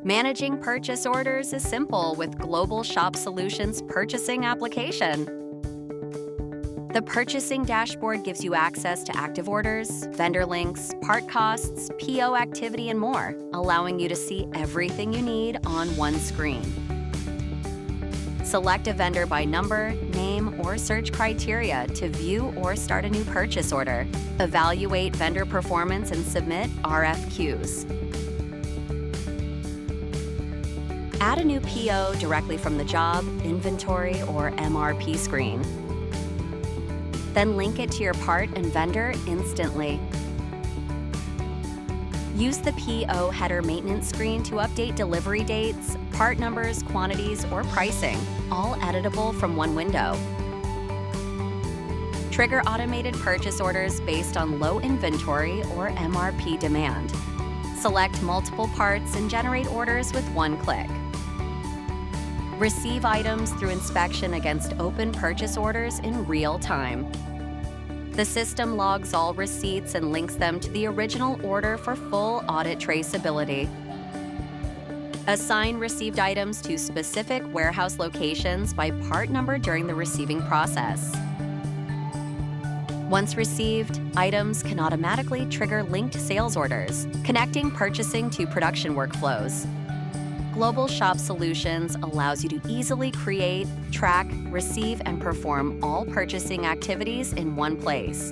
Managing purchase orders is simple with Global Shop Solutions purchasing application. The purchasing dashboard gives you access to active orders, vendor links, part costs, PO activity, and more, allowing you to see everything you need on one screen. Select a vendor by number, name, or search criteria to view or start a new purchase order. Evaluate vendor performance and submit RFQs. Add a new PO directly from the job, inventory, or MRP screen. Then link it to your part and vendor instantly. Use the PO header maintenance screen to update delivery dates, part numbers, quantities, or pricing, all editable from one window. Trigger automated purchase orders based on low inventory or MRP demand. Select multiple parts and generate orders with one click. Receive items through inspection against open purchase orders in real time. The system logs all receipts and links them to the original order for full audit traceability. Assign received items to specific warehouse locations by part number during the receiving process. Once received, items can automatically trigger linked sales orders, connecting purchasing to production workflows. Global Shop Solutions allows you to easily create, track, receive, and perform all purchasing activities in one place.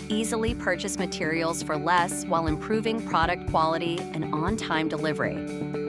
Easily purchase materials for less while improving product quality and on-time delivery.